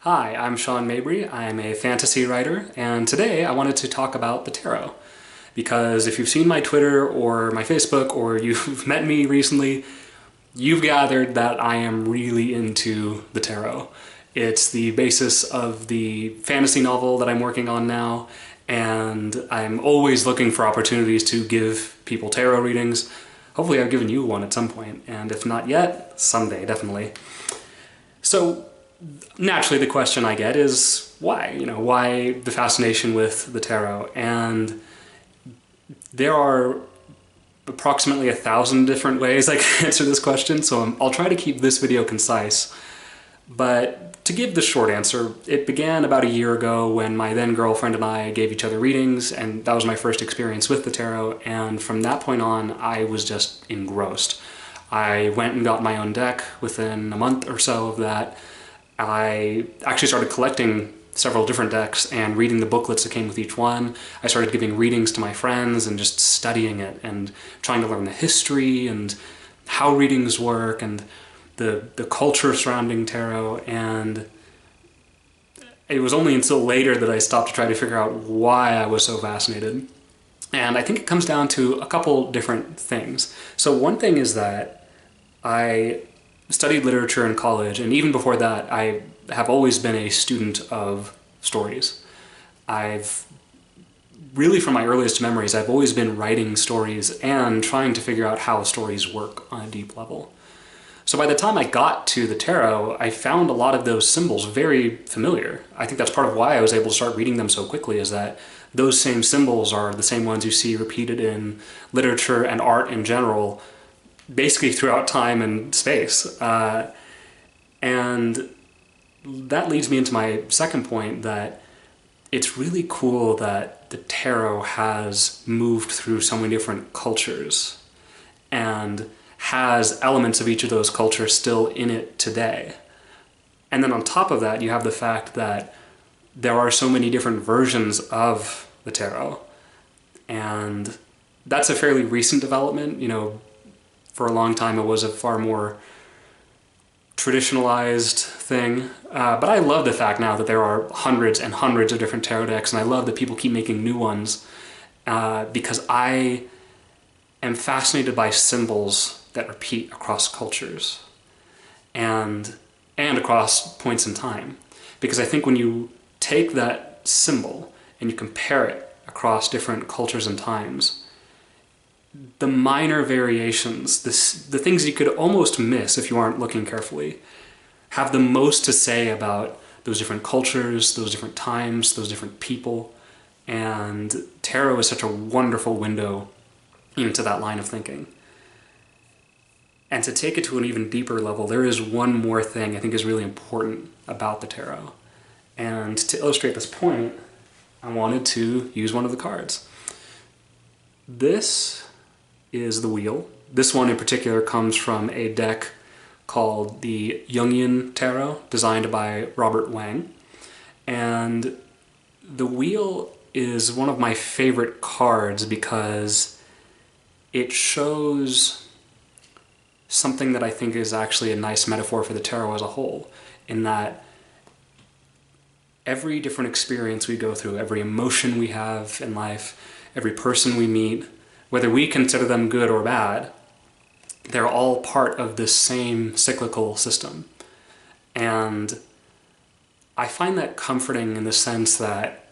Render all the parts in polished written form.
Hi, I'm Sean Mabry. I'm a fantasy writer, and today I wanted to talk about the tarot. Because if you've seen my Twitter or my Facebook or you've met me recently, you've gathered that I am really into the tarot. It's the basis of the fantasy novel that I'm working on now, and I'm always looking for opportunities to give people tarot readings. Hopefully I've given you one at some point, and if not yet, someday, definitely. So naturally the question I get is why? Why the fascination with the tarot? And there are approximately 1,000 different ways I can answer this question, so I'll try to keep this video concise. But to give the short answer, it began about a year ago when my then girlfriend and I gave each other readings, and that was my first experience with the tarot, and from that point on I was just engrossed. I went and got my own deck within a month or so of that. I actually started collecting several different decks and reading the booklets that came with each one. I started giving readings to my friends and just studying it and trying to learn the history and how readings work and the culture surrounding tarot. And it was only until later that I stopped to try to figure out why I was so fascinated. And I think it comes down to a couple different things. So one thing is that I studied literature in college, and even before that, I have always been a student of stories. I've really, from my earliest memories, I've always been writing stories and trying to figure out how stories work on a deep level. So by the time I got to the tarot, I found a lot of those symbols very familiar. I think that's part of why I was able to start reading them so quickly, is that those same symbols are the same ones you see repeated in literature and art in general, basically throughout time and space. And that leads me into my second point, that it's really cool that the tarot has moved through so many different cultures and has elements of each of those cultures still in it today. And then on top of that, you have the fact that there are so many different versions of the tarot. And that's a fairly recent development. For a long time it was a far more traditionalized thing, but I love the fact now that there are hundreds and hundreds of different tarot decks, and I love that people keep making new ones, because I am fascinated by symbols that repeat across cultures and across points in time. Because I think when you take that symbol and you compare it across different cultures and times, the minor variations, the things you could almost miss if you aren't looking carefully, have the most to say about those different cultures, those different times, those different people. And tarot is such a wonderful window into that line of thinking. And to take it to an even deeper level, there is one more thing I think is really important about the tarot. And to illustrate this point, I wanted to use one of the cards. This is the wheel. This one in particular comes from a deck called the Jungian Tarot, designed by Robert Wang. And the wheel is one of my favorite cards because it shows something that I think is actually a nice metaphor for the tarot as a whole, in that every different experience we go through, every emotion we have in life, every person we meet, whether we consider them good or bad, they're all part of this same cyclical system. And I find that comforting in the sense that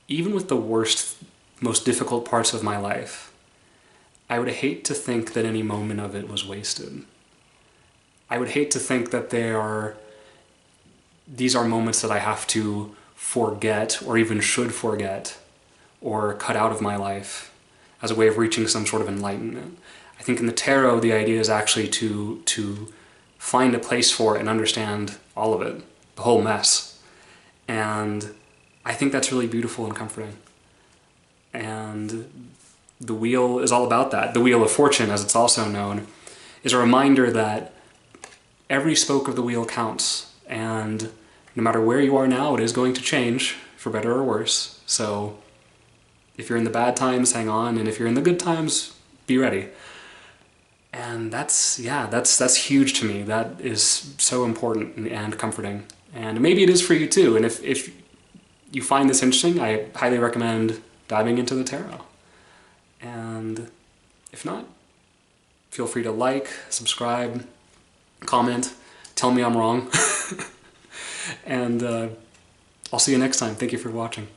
even with the worst, most difficult parts of my life, I would hate to think that any moment of it was wasted. I would hate to think that these are moments that I have to forget, or even should forget, or cut out of my life as a way of reaching some sort of enlightenment. I think in the tarot, the idea is actually to find a place for it and understand all of it, the whole mess. And I think that's really beautiful and comforting. And the wheel is all about that. The Wheel of Fortune, as it's also known, is a reminder that every spoke of the wheel counts, and no matter where you are now, it is going to change, for better or worse. So if you're in the bad times, hang on, and if you're in the good times, be ready. And that's huge to me. That is so important and comforting. And maybe it is for you too. And if you find this interesting, I highly recommend diving into the tarot. And if not, feel free to like, subscribe, comment, tell me I'm wrong. And I'll see you next time. Thank you for watching.